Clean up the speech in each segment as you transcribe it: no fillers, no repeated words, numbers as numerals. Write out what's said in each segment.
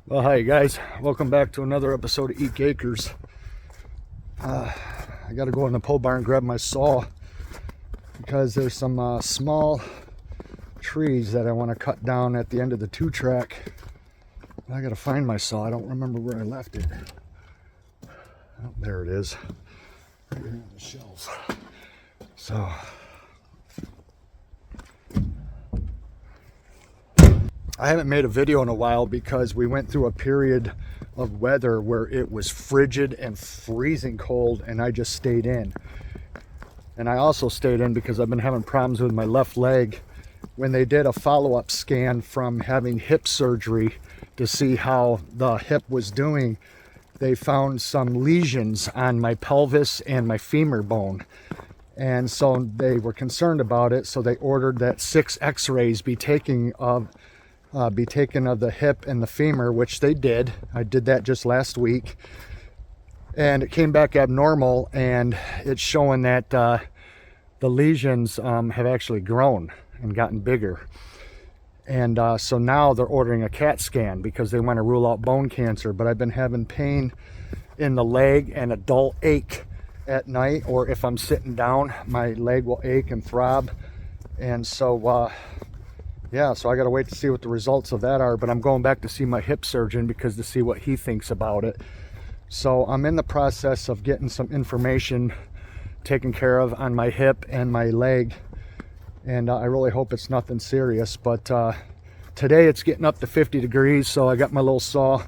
Well, hi guys, welcome back to another episode of Eke Acres. I gotta go in the pole barn and grab my saw because there's some small trees that I want to cut down at the end of the 2-track. I gotta find my saw. I don't remember where I left it. Oh, there it is, right here on the shelves. So I haven't made a video in a while because we went through a period of weather where it was frigid and freezing cold, and I just stayed in. And I also stayed in because I've been having problems with my left leg. When they did a follow-up scan from having hip surgery to see how the hip was doing, they found some lesions on my pelvis and my femur bone. And so they were concerned about it, so they ordered that 6 x-rays be taken of the hip and the femur, which they did. I did that just last week, and it came back abnormal, and it's showing that the lesions have actually grown and gotten bigger. And so now they're ordering a CAT scan because they want to rule out bone cancer. But I've been having pain in the leg and a dull ache at night, or if I'm sitting down, my leg will ache and throb. And so yeah, so I gotta wait to see what the results of that are, but I'm going back to see my hip surgeon because to see what he thinks about it. So I'm in the process of getting some information taken care of on my hip and my leg, and I really hope it's nothing serious. But today it's getting up to 50 degrees, so I got my little saw.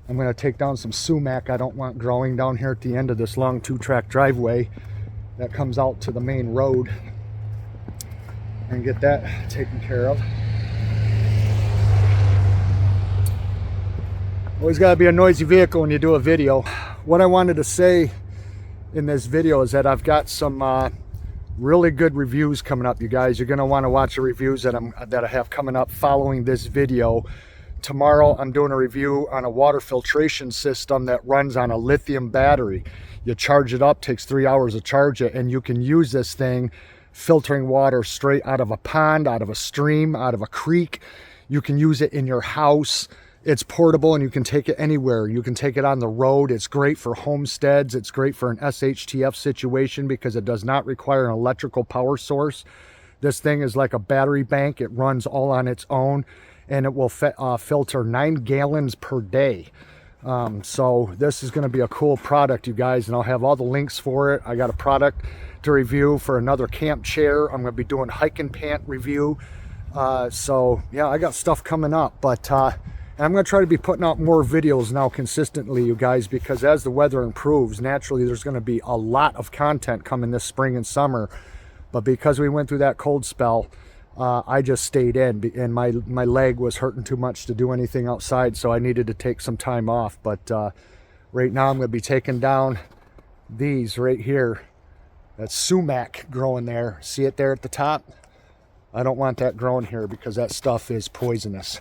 I'm gonna take down some sumac I don't want growing down here at the end of this long 2-track driveway that comes out to the main road, and get that taken care of. Always got to be a noisy vehicle when you do a video. What I wanted to say in this video is that I've got some really good reviews coming up, you guys. You're going to want to watch the reviews that I have coming up following this video. Tomorrow I'm doing a review on a water filtration system that runs on a lithium battery. You charge it up, takes 3 hours to charge it, and you can use this thing filtering water straight out of a pond, out of a stream, out of a creek. You can use it in your house. It's portable and you can take it anywhere. You can take it on the road. It's great for homesteads. It's great for an SHTF situation because it does not require an electrical power source. This thing is like a battery bank. It runs all on its own, and it will filter 9 gallons per day. So this is going to be a cool product, you guys, and I'll have all the links for it. I got a product to review for another camp chair. I'm going to be doing hike and pant review. So yeah, I got stuff coming up, but and I'm going to try to be putting out more videos now consistently, you guys, because as the weather improves, naturally there's going to be a lot of content coming this spring and summer. But because we went through that cold spell, I just stayed in, and my leg was hurting too much to do anything outside, so I needed to take some time off. But right now I'm going to be taking down these right here. That's sumac growing there. See it there at the top? I don't want that growing here because that stuff is poisonous.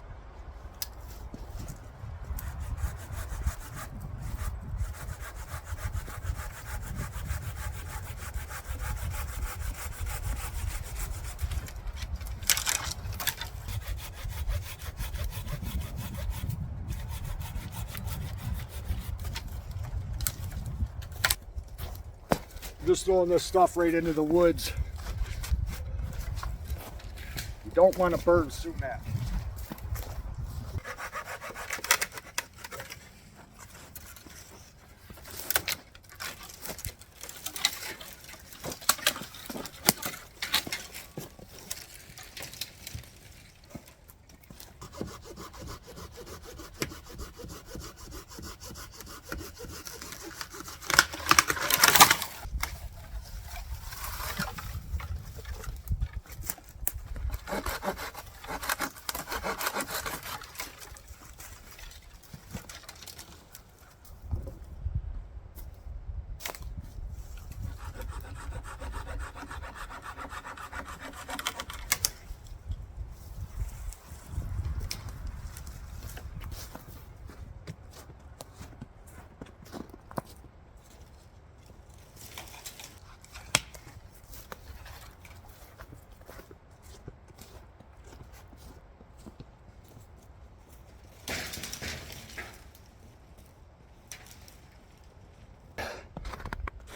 Just throwing this stuff right into the woods. You don't want to burn sumac.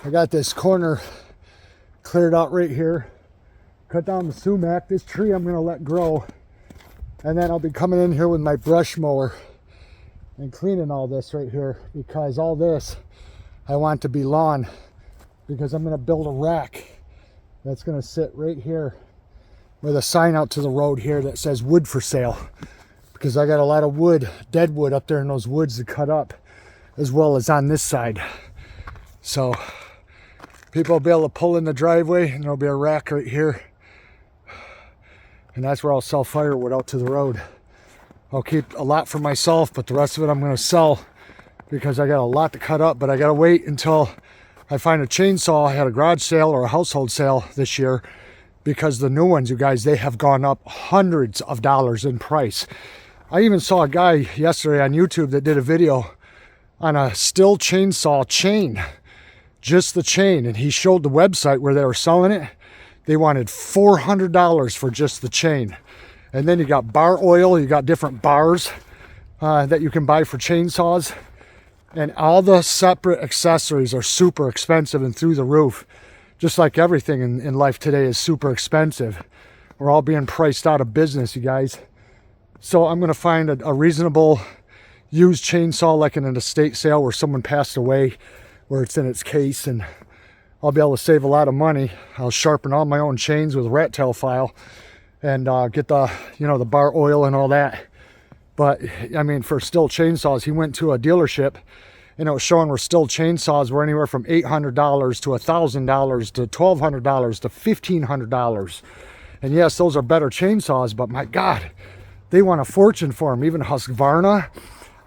I got this corner cleared out right here. Cut down the sumac. This tree I'm gonna let grow. And then I'll be coming in here with my brush mower and cleaning all this right here, because all this I want to be lawn, because I'm gonna build a rack that's gonna sit right here with a sign out to the road here that says wood for sale, because I got a lot of wood, dead wood up there in those woods to cut up, as well as on this side. So people will be able to pull in the driveway and there'll be a rack right here. And that's where I'll sell firewood out to the road. I'll keep a lot for myself, but the rest of it I'm going to sell, because I got a lot to cut up. But I got to wait until I find a chainsaw. I had a garage sale or a household sale this year, because the new ones, you guys, they have gone up hundreds of dollars in price. I even saw a guy yesterday on YouTube that did a video on a Stihl chainsaw chain, just the chain, and he showed the website where they were selling it. They wanted $400 for just the chain. And then you got bar oil, you got different bars that you can buy for chainsaws. And all the separate accessories are super expensive and through the roof. Just like everything in life today is super expensive. We're all being priced out of business, you guys. So I'm gonna find a reasonable used chainsaw, like in an estate sale where someone passed away, where it's in its case, and I'll be able to save a lot of money. I'll sharpen all my own chains with a rat tail file and get the, the bar oil and all that. But I mean, for Stihl chainsaws, he went to a dealership and it was showing where Stihl chainsaws were anywhere from $800 to $1,000 to $1,200 to $1,500. And yes, those are better chainsaws, but my God, they want a fortune for them. Even Husqvarna,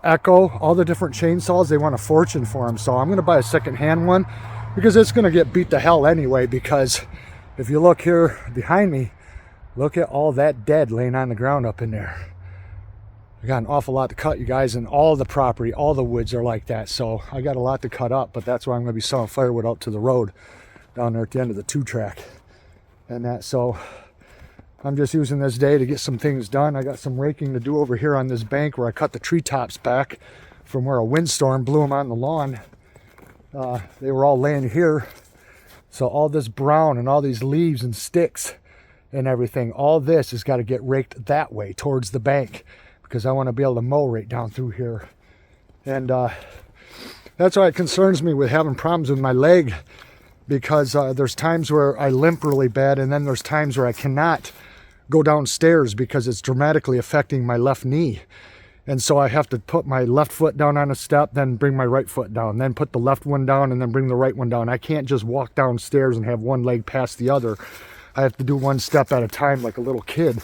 Echo, all the different chainsaws, they want a fortune for them. So I'm going to buy a second-hand one, because it's going to get beat to hell anyway. Because if you look here behind me, look at all that dead laying on the ground up in there. I got an awful lot to cut, you guys, and all the property, all the woods are like that. So I got a lot to cut up, but that's why I'm going to be selling firewood out to the road down there at the end of the 2-track. And that, so I'm just using this day to get some things done. I got some raking to do over here on this bank where I cut the treetops back from where a windstorm blew them on the lawn. They were all laying here. So all this brown and all these leaves and sticks and everything, all this has got to get raked that way towards the bank, because I want to be able to mow right down through here. And that's why it concerns me with having problems with my leg, because there's times where I limp really bad, and then there's times where I cannot go downstairs because it's dramatically affecting my left knee. And so I have to put my left foot down on a step, then bring my right foot down, then put the left one down, and then bring the right one down. I can't just walk downstairs and have one leg past the other. I have to do one step at a time like a little kid,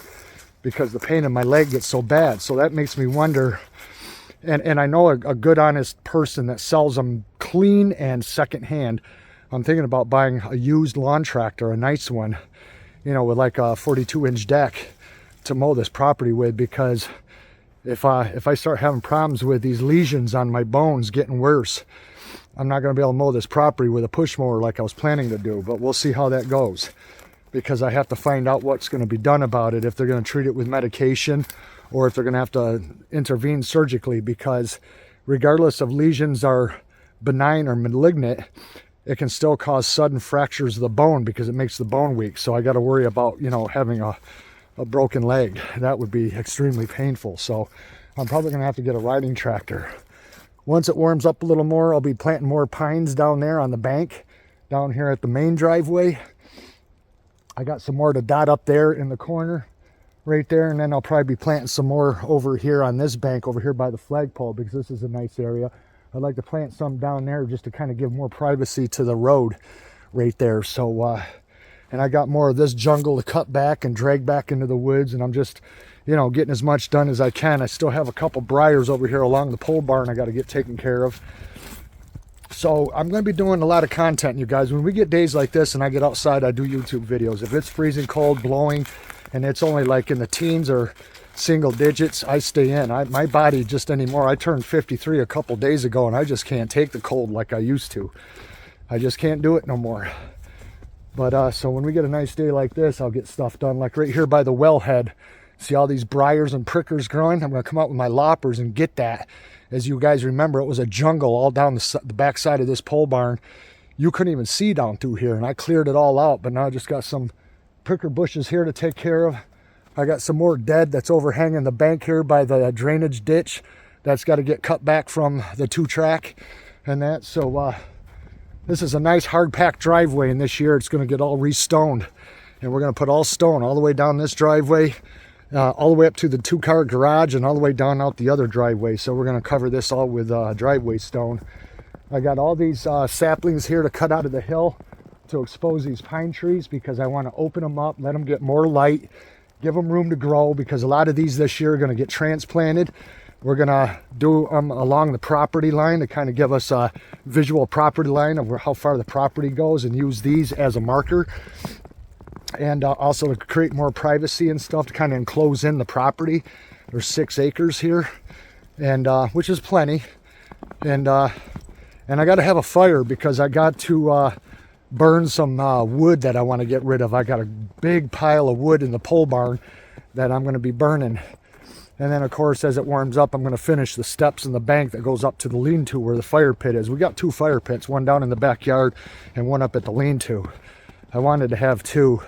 because the pain in my leg gets so bad. So that makes me wonder, and I know a good honest person that sells them clean and secondhand. I'm thinking about buying a used lawn tractor, a nice one, with like a 42-inch deck to mow this property with, because if I start having problems with these lesions on my bones getting worse, I'm not going to be able to mow this property with a push mower like I was planning to do. But we'll see how that goes, because I have to find out what's going to be done about it, if they're going to treat it with medication or if they're going to have to intervene surgically, because regardless of lesions are benign or malignant, it can still cause sudden fractures of the bone because it makes the bone weak. So I got to worry about, having a broken leg. That would be extremely painful. So I'm probably going to have to get a riding tractor. Once it warms up a little more, I'll be planting more pines down there on the bank, down here at the main driveway. I got some more to dot up there in the corner right there, and then I'll probably be planting some more over here on this bank over here by the flagpole, because this is a nice area. I'd like to plant some down there just to kind of give more privacy to the road right there. So and I got more of this jungle to cut back and drag back into the woods, and I'm just getting as much done as I can. I still have a couple briars over here along the pole barn I got to get taken care of. So I'm going to be doing a lot of content, you guys. When we get days like this and I get outside, I do YouTube videos. If it's freezing cold, blowing, and it's only like in the teens or single digits, I stay in. My body just anymore. I turned 53 a couple days ago, and I just can't take the cold like I used to. I just can't do it no more. But so when we get a nice day like this, I'll get stuff done. Like right here by the wellhead, see all these briars and prickers growing? I'm going to come out with my loppers and get that. As you guys remember, it was a jungle all down the back side of this pole barn. you couldn't even see down through here, and I cleared it all out. But now I just got some pricker bushes here to take care of. I got some more dead that's overhanging the bank here by the drainage ditch. That's got to get cut back from the 2-track and that. So this is a nice hard packed driveway, and this year it's going to get all re-stoned, and we're going to put all stone all the way down this driveway, all the way up to the 2-car garage, and all the way down out the other driveway. So we're going to cover this all with driveway stone. I got all these saplings here to cut out of the hill to expose these pine trees, because I want to open them up, let them get more light, give them room to grow, because a lot of these this year are going to get transplanted. We're going to do them along the property line to kind of give us a visual property line of how far the property goes, and use these as a marker. And also to create more privacy and stuff, to kind of enclose in the property. There's 6 acres here, and which is plenty. And I got to have a fire, because I got to burn some wood that I want to get rid of. I got a big pile of wood in the pole barn that I'm going to be burning. And then, of course, as it warms up, I'm going to finish the steps in the bank that goes up to the lean-to where the fire pit is. We got 2 fire pits, one down in the backyard and one up at the lean-to. I wanted to have 2,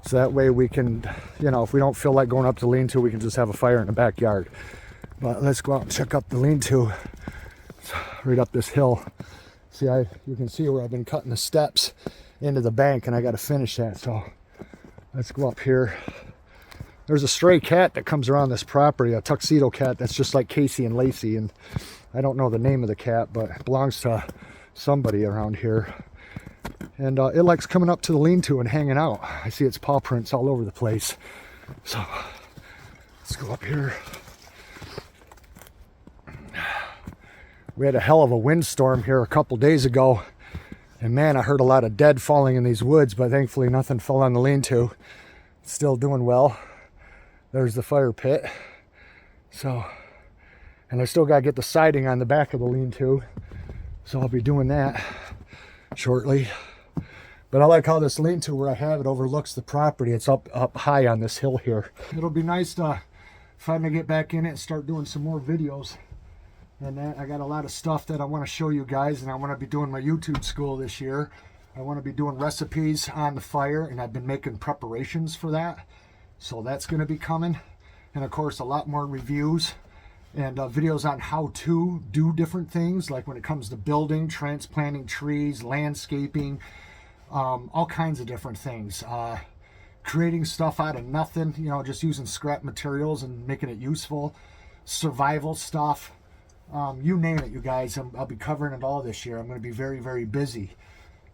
so that way we can, you know, if we don't feel like going up to the lean-to, we can just have a fire in the backyard. But let's go out and check up the lean-to. It's right up this hill. See, you can see where I've been cutting the steps into the bank, and I got to finish that. So let's go up here. There's a stray cat that comes around this property, a tuxedo cat that's just like Casey and Lacey, and I don't know the name of the cat, but it belongs to somebody around here. And it likes coming up to the lean-to and hanging out. I see its paw prints all over the place. So let's go up here. We had a hell of a windstorm here a couple days ago, and man, I heard a lot of dead falling in these woods, but thankfully nothing fell on the lean-to. It's still doing well. There's the fire pit. So, and I still got to get the siding on the back of the lean-to, so I'll be doing that shortly. But I like how this lean-to, where I have it, overlooks the property. It's up high on this hill here. It'll be nice to finally get back in it and start doing some more videos. And that, I got a lot of stuff that I want to show you guys, and I want to be doing my YouTube school this year. I want to be doing recipes on the fire, and I've been making preparations for that. So that's going to be coming. And of course, a lot more reviews and videos on how to do different things, like when it comes to building, transplanting trees, landscaping, all kinds of different things. Creating stuff out of nothing, you know, just using scrap materials and making it useful. Survival stuff. You name it, you guys. I'll be covering it all this year. I'm going to be very, very busy.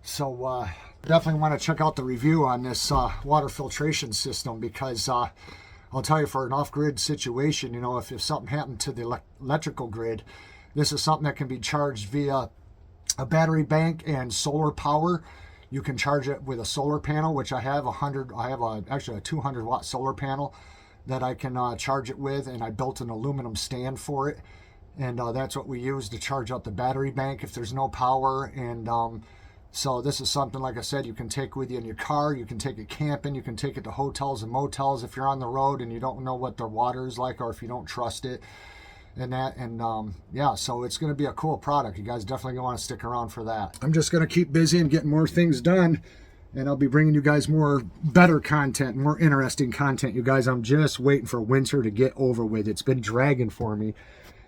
So definitely want to check out the review on this water filtration system, because I'll tell you, for an off-grid situation, you know, if something happened to the electrical grid, this is something that can be charged via a battery bank and solar power. You can charge it with a solar panel, which I have actually a 200 watt solar panel that I can charge it with, and I built an aluminum stand for it. And that's what we use to charge up the battery bank if there's no power. And so this is something, like I said, you can take with you in your car. You can take it camping. You can take it to hotels and motels if you're on the road and you don't know what their water is like, or if you don't trust it. And that, and yeah, so it's going to be a cool product. You guys definitely want to stick around for that. I'm just going to keep busy and getting more things done, and I'll be bringing you guys more better content, more interesting content. You guys, I'm just waiting for winter to get over with. It's been dragging for me.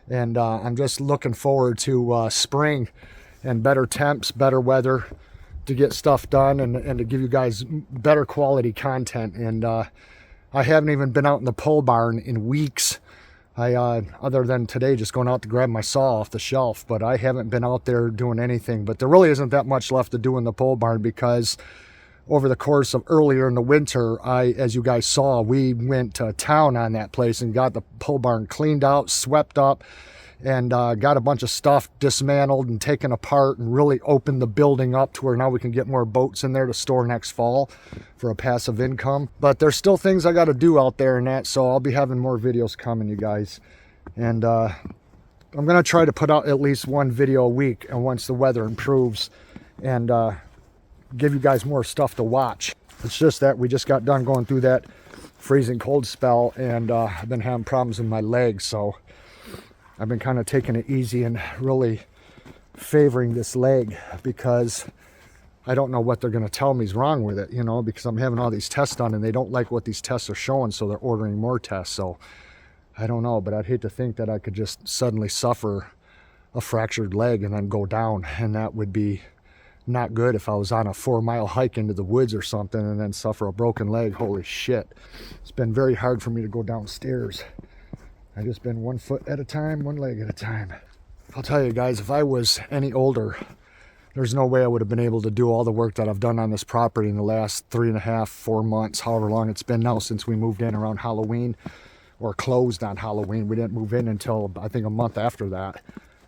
And I'm just looking forward to spring and better temps, better weather to get stuff done, and to give you guys better quality content. And I haven't even been out in the pole barn in weeks. Other than today, just going out to grab my saw off the shelf, but I haven't been out there doing anything. But there really isn't that much left to do in the pole barn, because over the course of earlier in the winter, as you guys saw, we went to town on that place and got the pole barn cleaned out, swept up, and got a bunch of stuff dismantled and taken apart, and really opened the building up to where now we can get more boats in there to store next fall for a passive income. But there's still things I got to do out there and that, so I'll be having more videos coming, you guys. And I'm going to try to put out at least one video a week, and once the weather improves, and give you guys more stuff to watch. It's just that we just got done going through that freezing cold spell, and I've been having problems with my legs, so I've been kind of taking it easy and really favoring this leg because I don't know what they're going to tell me is wrong with it, you know, because I'm having all these tests done and they don't like what these tests are showing, so they're ordering more tests. So I don't know, but I'd hate to think that I could just suddenly suffer a fractured leg and then go down, and that would be not good if I was on a 4-mile hike into the woods or something and then suffer a broken leg. Holy shit. It's been very hard for me to go downstairs. I just been 1 foot at a time, 1 leg at a time. I'll tell you guys, if I was any older, there's no way I would have been able to do all the work that I've done on this property in the last 3.5, 4 months, however long it's been now since we moved in around Halloween, or closed on Halloween. We didn't move in until I think a month after that.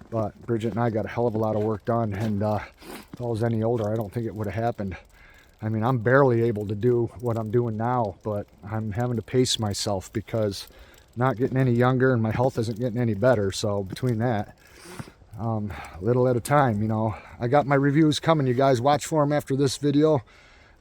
But Bridget and I got a hell of a lot of work done, and if I was any older, I don't think it would have happened. I mean, I'm barely able to do what I'm doing now, but I'm having to pace myself because I'm not getting any younger and my health isn't getting any better. So between that, little at a time, you know. I got my reviews coming. You guys watch for them after this video.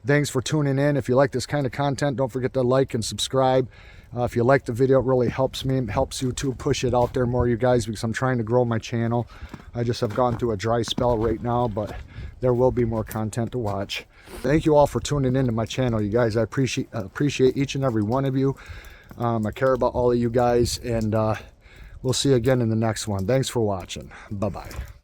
Thanks for tuning in. If you like this kind of content, don't forget to like and subscribe. If you like the video, it really helps me. It helps you to push it out there more, you guys, because I'm trying to grow my channel. I just have gone through a dry spell right now, but there will be more content to watch. Thank you all for tuning into my channel, you guys. I appreciate each and every one of you. I care about all of you guys, and we'll see you again in the next one. Thanks for watching. Bye-bye.